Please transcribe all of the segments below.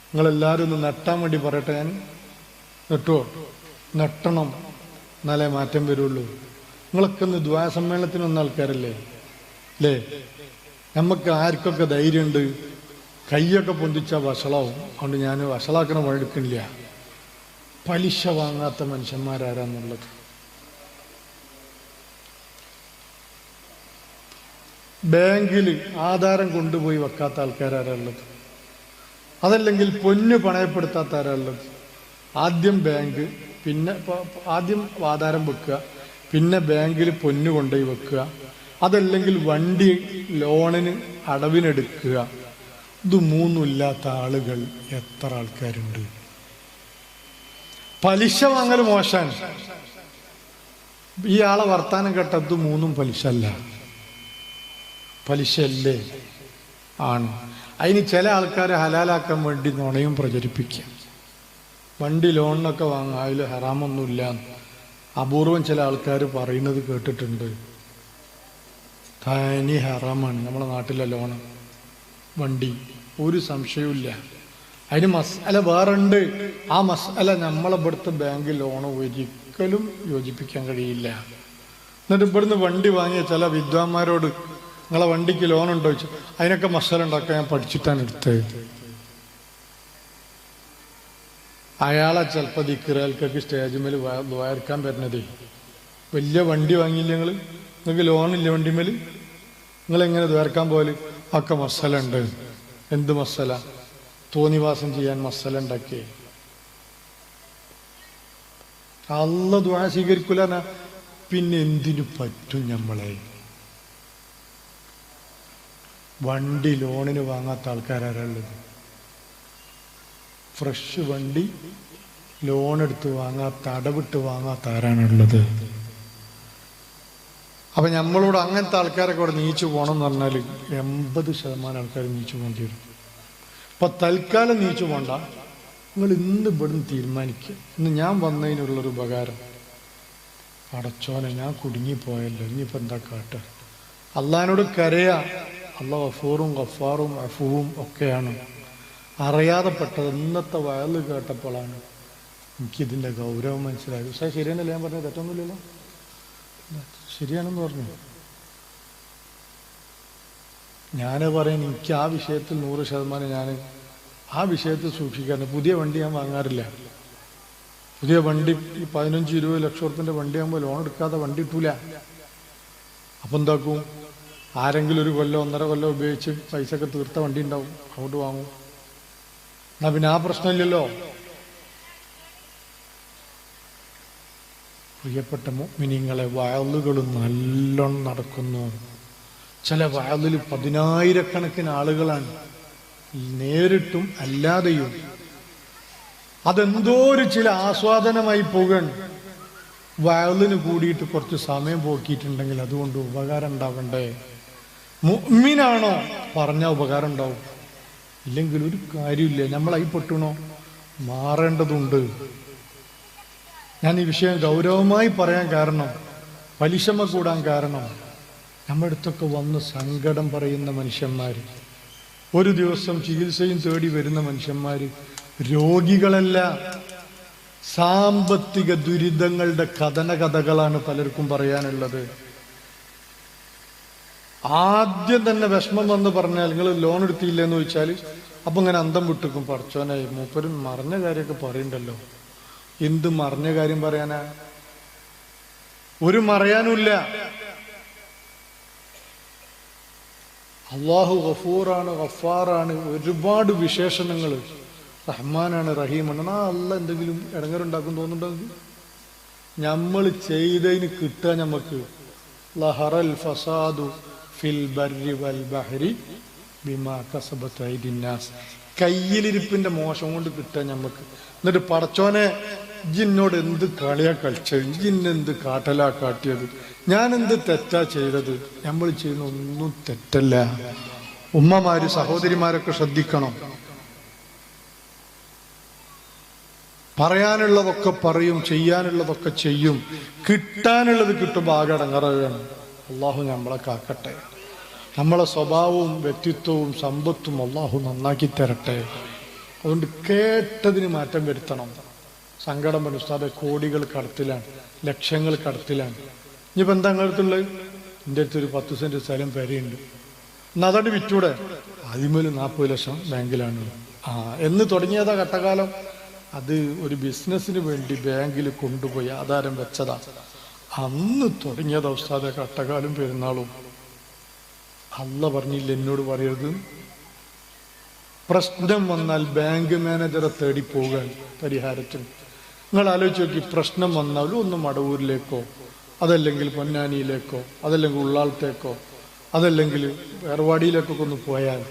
നിങ്ങളെല്ലാവരും ഒന്ന് നെട്ടാൻ വേണ്ടി പറയട്ടെ. ഞാൻ നെട്ടുവോ? നെട്ടണം, എന്നാലേ മാറ്റം വരുള്ളൂ. നിങ്ങളൊക്കെ ഒന്ന് ദ്വാ സമ്മേളനത്തിന് വന്ന ആൾക്കാരല്ലേ അല്ലേ? നമുക്ക് ആർക്കൊക്കെ ധൈര്യമുണ്ട്? കൈയൊക്കെ പൊന്തിച്ചാൽ വഷളാവും. അതുകൊണ്ട് ഞാൻ വഷളാക്കണ പണിയെടുക്കണില്ല. പലിശ വാങ്ങാത്ത മനുഷ്യന്മാരാരാന്നുള്ളത്. ബാങ്കിൽ ആധാരം കൊണ്ടുപോയി വെക്കാത്ത ആൾക്കാരാരുള്ളത്? അതല്ലെങ്കിൽ പൊന്ന് പണയപ്പെടുത്താത്ത ആരാളുള്ളത്? ആദ്യം ബാങ്ക്, പിന്നെ ആദ്യം ആധാരം വെക്കുക, പിന്നെ ബാങ്കിൽ പൊന്ന് കൊണ്ടുപോയി വെക്കുക, അതല്ലെങ്കിൽ വണ്ടി ലോണിന് അടവിനെടുക്കുക. ഇത് മൂന്നും ഇല്ലാത്ത ആളുകൾ എത്ര ആൾക്കാരുണ്ട്? പലിശ വാങ്ങൽ മോശാണ്. ഈ ആളെ വർത്താനം കേട്ടത് മൂന്നും പലിശ അല്ല. പലിശയല്ലേ? ആണ്. അതിന് ചില ആൾക്കാരെ ഹലാലാക്കാൻ വേണ്ടി നുണയും പ്രചരിപ്പിക്കുക. വണ്ടി ലോണിനൊക്കെ വാങ്ങുക, അതിൽ ഹറാമൊന്നുമില്ല. അപൂർവം ചില ആൾക്കാർ പറയുന്നത് കേട്ടിട്ടുണ്ട്. തനി ഹറാമാണ് നമ്മളെ നാട്ടിലെ ലോണ്, വണ്ടി. ഒരു സംശയവുമില്ല. അതിന് മസാല വേറുണ്ട്. ആ മസാല നമ്മളിവിടുത്തെ ബാങ്ക് ലോണ് ഒരിക്കലും യോജിപ്പിക്കാൻ കഴിയില്ല. എന്നിട്ട് ഇവിടുന്ന് വണ്ടി വാങ്ങിയ ചില വിദ്വാന്മാരോട് നിങ്ങളെ വണ്ടിക്ക് ലോൺ ഉണ്ടോ ചോദിച്ചു. അതിനൊക്കെ മസാല ഉണ്ടാക്കാൻ ഞാൻ പഠിച്ചിട്ടാണ് എടുത്തത്. അയാളെ ചിലപ്പോൾ ദിക്റാൽക്കൊക്കെ സ്റ്റേജ് മേൽ ദ്വാരക്കാൻ വരുന്നതേ. വലിയ വണ്ടി വാങ്ങിയില്ല നിങ്ങൾ, നിങ്ങൾക്ക് ലോണില്ല വണ്ടിമേൽ, നിങ്ങളെങ്ങനെ ദ്വാരക്കാൻ പോലെ? ഒക്കെ മസാല ഉണ്ട്. എന്ത് മസാല? തോന്നിവാസം ചെയ്യാൻ മസാല ഉണ്ടാക്കിയേ. അള്ള ദുആ സ്വീകരിക്കൂല. പിന്നെ എന്തിനു പറ്റും നമ്മളെ? വണ്ടി ലോണിന് വാങ്ങാത്ത ആൾക്കാരാരുള്ളത്? ഫ്രഷ് വണ്ടി ലോണെടുത്ത് വാങ്ങാത്ത, അടവിട്ട് വാങ്ങാത്ത ആരാണുള്ളത്? അപ്പൊ നമ്മളോട് അങ്ങനത്തെ ആൾക്കാരൊക്കെ ഇവിടെ നീച്ചു പോകണം എന്ന് പറഞ്ഞാൽ 80% ആൾക്കാർ നീച്ചു പോകേണ്ടി വരും. അപ്പൊ തൽക്കാലം നീച്ചു പോണ്ട. നിങ്ങൾ ഇന്ന് ഇവിടുന്ന് തീരുമാനിക്കുക, ഇന്ന് ഞാൻ വന്നതിനുള്ളൊരു ഉപകാരം. അടച്ചോനെ, ഞാൻ കുടുങ്ങിപ്പോയല്ലോ, ഇനിയിപ്പോ എന്താ കാട്ടുക? അള്ളഹാനോട് കരയാ. അള്ളാഹ് ഗഫൂറും ഗഫാറും അഫുവും ഒക്കെയാണ്. അറിയാതെ പെട്ടത് ഇന്നത്തെ വയല് കേട്ടപ്പോഴാണ് എനിക്കിതിൻ്റെ ഗൗരവം മനസ്സിലായത്. പക്ഷേ ശരിയെന്നല്ലേ ഞാൻ പറഞ്ഞത്? തെറ്റൊന്നുമില്ലല്ലോ, ശരിയാണെന്ന് പറഞ്ഞു. ഞാൻ പറയാൻ എനിക്ക് ആ വിഷയത്തിൽ 100% ഞാൻ ആ വിഷയത്തിൽ സൂക്ഷിക്കാറുണ്ട്. പുതിയ വണ്ടി ഞാൻ വാങ്ങാറില്ല. പുതിയ വണ്ടി 15-20 ലക്ഷം ഉറുപ്പിൻ്റെ വണ്ടി ആകുമ്പോൾ ലോൺ എടുക്കാതെ വണ്ടി കിട്ടൂല. അപ്പം എന്താക്കും? ആരെങ്കിലും ഒരു കൊല്ലം 1.5 കൊല്ലം ഉപയോഗിച്ച് പൈസ ഒക്കെ തീർത്ത വണ്ടി ഉണ്ടാവും, അങ്ങോട്ട് വാങ്ങും. എന്നാ പിന്നെ ആ പ്രശ്നമില്ലല്ലോ. പ്രിയപ്പെട്ട മുഅ്മിനീങ്ങളെ, വഅളുകൾ നല്ലോണം നടക്കുന്നു. ചില വഅളിൽ 10,000-കണക്കിന് ആളുകളാണ്, നേരിട്ടും അല്ലാതെയും. അതെന്തോ ഒരു ചില ആസ്വാദനമായി പോകാണ്. വഅളിന് കൂടിയിട്ട് കുറച്ച് സമയം പോക്കിയിട്ടുണ്ടെങ്കിൽ അതുകൊണ്ട് ഉപകാരം ഉണ്ടാവണ്ടേ? മുഅ്മിനാണോ പറഞ്ഞാൽ ഉപകാരം ഉണ്ടാവും, ഇല്ലെങ്കിൽ ഒരു കാര്യമില്ല. നമ്മളായി പെട്ടണോ? മാറേണ്ടതുണ്ട്. ഞാൻ ഈ വിഷയം ഗൗരവമായി പറയാൻ കാരണം, പലിശമ കൂടാൻ കാരണം, നമ്മുടെ അടുത്തൊക്കെ വന്ന് സങ്കടം പറയുന്ന മനുഷ്യന്മാർ, ഒരു ദിവസം ചികിത്സയും തേടി വരുന്ന മനുഷ്യന്മാർ രോഗികളല്ല, സാമ്പത്തിക ദുരിതങ്ങളുടെ കഥനകഥകളാണ് പലർക്കും പറയാനുള്ളത്. ആദ്യം തന്നെ വിഷമം വന്ന് പറഞ്ഞാൽ നിങ്ങൾ ലോൺ എടുത്തില്ലെന്ന് ചോദിച്ചാൽ അപ്പൊ ഇങ്ങനെ അന്തം വിട്ടിക്കും. പടച്ചോനായി, മൂപ്പരും മറിഞ്ഞ കാര്യമൊക്കെ പറയണ്ടല്ലോ. എന്ത് മറിഞ്ഞ കാര്യം പറയാനാ? ഒരു മറയാനുമില്ല. അള്ളാഹു ഗഫൂറാണ്, ഗഫാറാണ്, ഒരുപാട് വിശേഷണങ്ങൾ. റഹ്മാനാണ്, റഹീമാണ്. അല്ല എന്തെങ്കിലും ഇടങ്ങറുണ്ടാക്കും തോന്നുന്നുണ്ടെങ്കിൽ നമ്മൾ ചെയ്തതിന് കിട്ടുക നമുക്ക്. ലഹറൽ ഫസാദു ഫിൽ ബർരി വൽ ബഹരി ബിമാ കസബത് ഐദിൻ നാസ്. കയ്യിലിരിപ്പിന്റെ മോശം കൊണ്ട് കിട്ടുക നമുക്ക്. എന്നിട്ട് പടച്ചോനെ, ഇജ്ജിന്നോട് എന്ത് കളിയാ കളിച്ചത്, ഇജ്ജിന്നെന്ത് കാട്ടലാ കാട്ടിയത്, ഞാൻ എന്ത് തെറ്റാ ചെയ്തത്? നമ്മൾ ചെയ്യുന്ന ഒന്നും തെറ്റല്ല. ഉമ്മമാര്, സഹോദരിമാരൊക്കെ ശ്രദ്ധിക്കണം. പറയാനുള്ളതൊക്കെ പറയും, ചെയ്യാനുള്ളതൊക്കെ ചെയ്യും. കിട്ടാനുള്ളത് കിട്ടുമ്പോൾ ആകെ അടങ്ങറാവുകയാണ്. അള്ളാഹു നമ്മളെ കാക്കട്ടെ. നമ്മളെ സ്വഭാവവും വ്യക്തിത്വവും സമ്പത്തും അള്ളാഹു നന്നാക്കി തരട്ടെ. അതുകൊണ്ട് കേട്ടതിന് മാറ്റം വരുത്തണം. സങ്കടം വരും ഉസ്താദെ, കോടികൾ കടത്തിലാണ്, ലക്ഷങ്ങൾ കടത്തിലാണ്. ഇനിയിപ്പോൾ എന്താ നിങ്ങളുടെ അടുത്തുള്ളത്? എൻ്റെ അടുത്തൊരു 10 സെന്റ് സ്ഥലം പെരയുണ്ട്, എന്നാൽ അതോട് വിറ്റൂടെ? അതിമേൽ 40 ലക്ഷം ബാങ്കിലാണ്. എന്ന് തുടങ്ങിയതാ കട്ടകാലം. അത് ഒരു ബിസിനസ്സിന് വേണ്ടി ബാങ്കിൽ കൊണ്ടുപോയി ആധാരം വെച്ചതാ. അന്ന് തുടങ്ങിയതാ ഉസ്താദെ കട്ടകാലം പെരുന്നാളും. അല്ല പറഞ്ഞില്ല എന്നോട് പറയരുത്. പ്രശ്നം വന്നാൽ ബാങ്ക് മാനേജറെ തേടി പോകാൻ പരിഹാരത്തിന്. നിങ്ങൾ ആലോചിച്ച് നോക്കി, പ്രശ്നം വന്നാലും ഒന്ന് മടവൂരിലേക്കോ, അതല്ലെങ്കിൽ പൊന്നാനിയിലേക്കോ, അതല്ലെങ്കിൽ ഉള്ളാളത്തേക്കോ, അതല്ലെങ്കിൽ ഏർവാടിയിലേക്കൊക്കെ ഒന്ന് പോയാൽ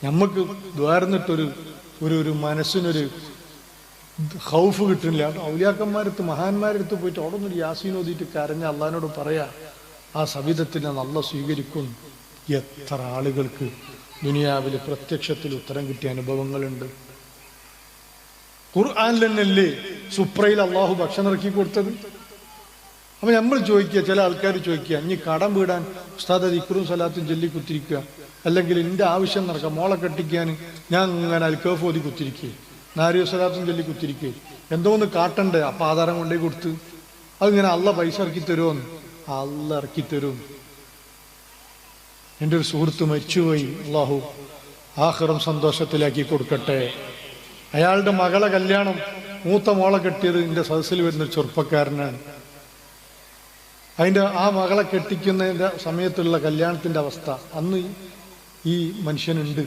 നമുക്ക് ദ്വാരന്നിട്ടൊരു ഒരു മനസ്സിനൊരു ഹൗഫ് കിട്ടുന്നില്ല. ഔലിയാക്കന്മാരടുത്ത് മഹാന്മാരടുത്ത് പോയിട്ട് അവിടെ നിന്നൊരു യാസീൻ ഓതിയിട്ട് കരഞ്ഞ അള്ളഹാനോട് പറയാ, ആ സവിധത്തിനെ നല്ല സ്വീകരിക്കും. എത്ര ആളുകൾക്ക് ദുനിയാവിൽ പ്രത്യക്ഷത്തിൽ ഉത്തരം കിട്ടിയ അനുഭവങ്ങളുണ്ട്. ഖുർആനിൽ തന്നെയല്ലേ സുപ്രയിൽ അള്ളാഹു ഭക്ഷണം ഇറക്കി കൊടുത്തത്? അപ്പൊ നമ്മൾ ചോദിക്കുക, ചില ആൾക്കാർ ചോദിക്കുക, ഇനി കടം വീടാൻ ഉസ്താദ് ദിക്റും സലാത്തും ചൊല്ലി കുത്തിരിക്കുക, അല്ലെങ്കിൽ എൻ്റെ ആവശ്യം നടക്കുക, മോളെ കെട്ടിക്കാൻ ഞാൻ ഇങ്ങനെ അൽക്കഫ് ഓതി കുത്തിരിക്കുക, നാരിയോ സലാത്തും ചൊല്ലി കുത്തിരിക്കുക, എന്തോ ഒന്ന് കാട്ടണ്ടേ? അപ്പൊ ആധാരം കൊണ്ടേ കൊടുത്ത് അതിങ്ങനെ അള്ള പൈസ ഇറക്കി തരുമോന്ന്? അള്ള ഇറക്കി തരും. എൻ്റെ ഒരു സുഹൃത്ത് മരിച്ചുപോയി, അള്ളാഹു ആഖിറം സന്തോഷത്തിലാക്കി കൊടുക്കട്ടെ. അയാളുടെ മകളെ കല്യാണം, മൂത്ത മോളെ കെട്ടിയത് എൻ്റെ സദസ്സിൽ വരുന്ന ചെറുപ്പക്കാരനാണ്. അതിൻ്റെ ആ മകളെ കെട്ടിക്കുന്നതിൻ്റെ സമയത്തുള്ള കല്യാണത്തിൻ്റെ അവസ്ഥ അന്ന് ഈ മനുഷ്യനുണ്ട്.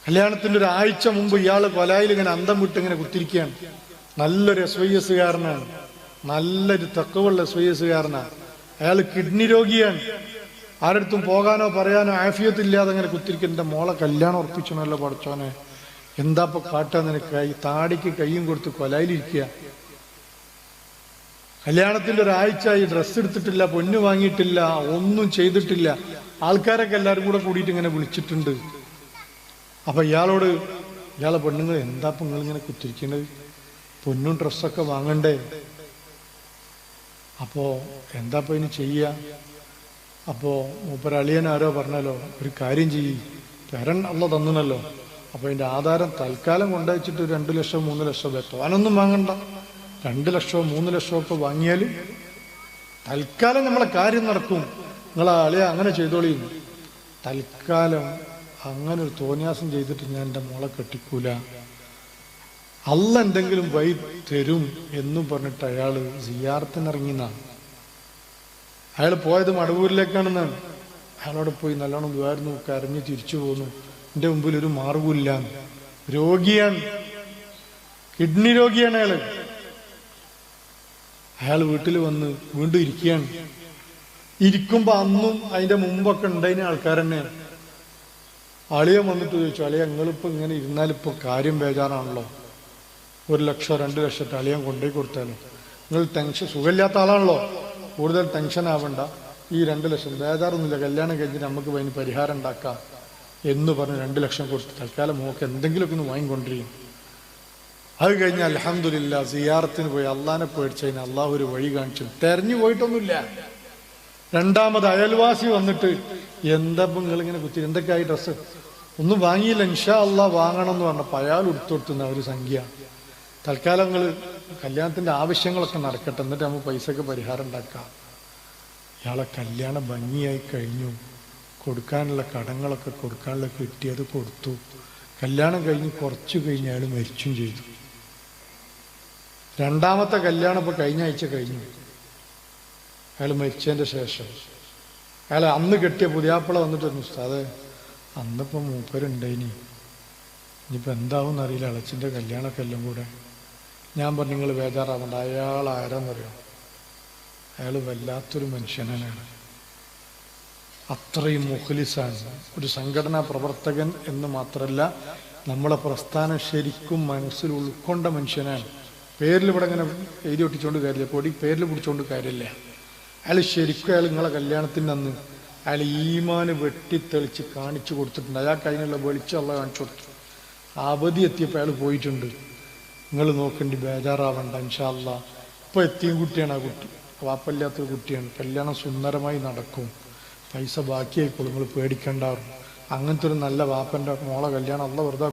കല്യാണത്തിൻ്റെ ഒരാഴ്ച മുമ്പ് ഇയാൾ കൊലായിൽ ഇങ്ങനെ അന്തം വിട്ട് ഇങ്ങനെ കുത്തിരിക്കുകയാണ്. നല്ലൊരു SYS കാരനാണ്, നല്ലൊരു തക്കവുള്ള SYS കാരനാണ്. അയാൾ കിഡ്നി രോഗിയാണ്. ആരടുത്തും പോകാനോ പറയാനോ ആഫിയത്തില്ലാതെ അങ്ങനെ കുത്തിരിക്കുക. എൻ്റെ മോളെ കല്യാണം ഉറപ്പിച്ചണല്ലോ പഠിച്ചോനെ, എന്താപ്പൊ കാട്ടാ നിനക്ക്? താടിക്ക് കയ്യും കൊടുത്ത് കൊലായിലിരിക്കുക. കല്യാണത്തിന്റെ ഒരാഴ്ച ഈ ഡ്രസ്സ് എടുത്തിട്ടില്ല, പൊന്നു വാങ്ങിയിട്ടില്ല, ഒന്നും ചെയ്തിട്ടില്ല. ആൾക്കാരൊക്കെ എല്ലാവരും കൂടെ കൂടിയിട്ട് ഇങ്ങനെ വിളിച്ചിട്ടുണ്ട്. അപ്പൊ ഇയാളെ പെണ്ണുങ്ങൾ, എന്താപ്പൊ നിങ്ങളിങ്ങനെ കുത്തിരിക്കുന്നത്? പൊന്നും ഡ്രസ്സൊക്കെ വാങ്ങണ്ടേ? അപ്പോ എന്താപ്പൊ ഇനി ചെയ്യുക? അപ്പോ മൂപ്പരളിയനാരോ പറഞ്ഞല്ലോ, ഒരു കാര്യം ചെയ്യും, തരൻ അള്ള തന്നല്ലോ, അപ്പൊ അതിന്റെ ആധാരം തൽക്കാലം കൊണ്ടുവച്ചിട്ട് 2 ലക്ഷം 3 ലക്ഷം എത്താനൊന്നും വാങ്ങണ്ട. 2 ലക്ഷമോ 3 ലക്ഷമോ ഒക്കെ വാങ്ങിയാൽ തൽക്കാലം നമ്മളെ കാര്യം നടക്കും. നിങ്ങളെ അളിയ അങ്ങനെ ചെയ്തോളി. തൽക്കാലം അങ്ങനെ ഒരു തോന്നിയാസം ചെയ്തിട്ട് ഞാൻ എൻ്റെ മോളെ കെട്ടിക്കൂല, അള്ള എന്തെങ്കിലും വഴി തരും എന്നും പറഞ്ഞിട്ട് അയാൾ സിയാറത്തിനിറങ്ങിന്നാണ്. അയാൾ പോയത് മടവൂരിലേക്കാണെന്നാണ്. അയാളോട് പോയി നല്ലോണം ദ്വാരുന്നു, കരഞ്ഞ് തിരിച്ചു പോന്നു. എൻ്റെ മുമ്പിൽ ഒരു മാർഗമില്ല, രോഗിയാണ്, കിഡ്നി രോഗിയാണ് അയാള്. അയാൾ വീട്ടിൽ വന്ന് വീണ്ടും ഇരിക്കുകയാണ്. ഇരിക്കുമ്പോ അന്നും അതിന്റെ മുമ്പൊക്കെ ഉണ്ടായിരുന്ന ആൾക്കാർ തന്നെ. അളിയൻ വന്നിട്ട് ചോദിച്ചു, അളിയ നിങ്ങളിപ്പോ ഇങ്ങനെ ഇരുന്നാലിപ്പോ കാര്യം ബേജാറാണല്ലോ, 1 ലക്ഷം 2 ലക്ഷത്തെ അളിയൻ കൊണ്ടുപോയി കൊടുത്താലോ? നിങ്ങൾ ടെൻഷൻ, സുഖമില്ലാത്ത ആളാണല്ലോ, കൂടുതൽ ടെൻഷൻ ആവണ്ട, ഈ 2 ലക്ഷം ബേജാറൊന്നുമില്ല, കല്യാണം കഴിഞ്ഞിട്ട് നമുക്ക് അതിന് പരിഹാരം ഉണ്ടാക്കാം എന്ന് പറഞ്ഞ് 2 ലക്ഷം കൊടുത്ത് തൽക്കാലം മോക്ക് എന്തെങ്കിലുമൊക്കെ ഒന്ന് വാങ്ങിക്കൊണ്ടിരിക്കും. അത് കഴിഞ്ഞ് അൽഹംദുലില്ലാ സിയാറത്തിന് പോയി അള്ളാനെ പേടിച്ചതിന് അള്ളാഹു ഒരു വഴി കാണിച്ചു. തെരഞ്ഞു പോയിട്ടൊന്നുമില്ല. രണ്ടാമത് അയൽവാസി വന്നിട്ട്, എന്താ നിങ്ങളിങ്ങനെ കുത്തി, എന്തൊക്കെയായി ഡ്രസ്സ്? ഒന്നും വാങ്ങിയില്ല, ഇൻഷാ അള്ളാഹ് വാങ്ങണം എന്ന് പറഞ്ഞപ്പോൾ അയാൾ എടുത്തുകൊടുത്തുന്ന ഒരു സംഖ്യ. തൽക്കാലം നിങ്ങൾ കല്യാണത്തിന്റെ ആവശ്യങ്ങളൊക്കെ നടക്കട്ടെ, എന്നിട്ട് നമുക്ക് പൈസക്ക് പരിഹാരം ഉണ്ടാക്കാം. ഇയാളെ കല്യാണം ഭംഗിയായി കഴിഞ്ഞു. കൊടുക്കാനുള്ള കടങ്ങളൊക്കെ കൊടുക്കാനുള്ള കിട്ടിയത് കൊടുത്തു. കല്യാണം കഴിഞ്ഞ് കുറച്ചു കഴിഞ്ഞ് അയാൾ മരിച്ചും ചെയ്തു. രണ്ടാമത്തെ കല്യാണം ഇപ്പൊ കഴിഞ്ഞ ആഴ്ച കഴിഞ്ഞു. അയാൾ മരിച്ചതിന്റെ ശേഷം അയാൾ അന്ന് കെട്ടിയ പുതിയാപ്പിള വന്നിട്ട് ഉസ്താദേ, അന്നിപ്പം മൂപ്പരുണ്ടായിനി, ഇനിയിപ്പോൾ എന്താവും എന്നറിയില്ല, അളച്ചിൻ്റെ കല്യാണമൊക്കെ എല്ലാം കൂടെ. ഞാൻ പറഞ്ഞു നിങ്ങൾ ബേജാറാവണ്ട. അയാൾ ആരാന്നറിയോ? അയാൾ വല്ലാത്തൊരു മനുഷ്യനാണ്. അത്രയും മുഖ്ലിസാണ്. ഒരു സംഘടനാ പ്രവർത്തകൻ എന്ന് മാത്രമല്ല, നമ്മളെ പ്രസ്ഥാനം ശരിക്കും മനസ്സിൽ ഉൾക്കൊണ്ട മനുഷ്യനാണ്. പേരിൽ ഇവിടെ ഇങ്ങനെ എഴുതി ഒട്ടിച്ചുകൊണ്ട് കാര്യമില്ല, കൊടി പേരിൽ പിടിച്ചുകൊണ്ട് കാര്യമില്ല. അയാൾ ശരിക്കും നിങ്ങളെ കല്യാണത്തിന് അന്ന് അയാൾ ഈമാന് വെട്ടിത്തെളിച്ച് കാണിച്ചു കൊടുത്തിട്ടുണ്ട്. അയാൾക്ക് അതിനുള്ള വെളിച്ചമുള്ള കാണിച്ചു കൊടുത്തു. അവധി എത്തിയപ്പോൾ അയാൾ പോയിട്ടുണ്ട്. നിങ്ങൾ നോക്കേണ്ടി, ബേജാറാവണ്ട, ഇൻഷാ അല്ലാഹ്. ഇപ്പോൾ എത്തിയും കുട്ടിയാണ് ആ കുട്ടി, വാപ്പല്ലാത്തൊരു കുട്ടിയാണ്. കല്യാണം സുന്ദരമായി നടക്കും, പൈസ ബാക്കിയായിക്കോളും, നിങ്ങൾ പേടിക്കണ്ടാറും. അങ്ങനത്തെ ഒരു നല്ല വാപ്പൻ്റെ മോളെ കല്യാണം അല്ലാഹ് വെറുതെ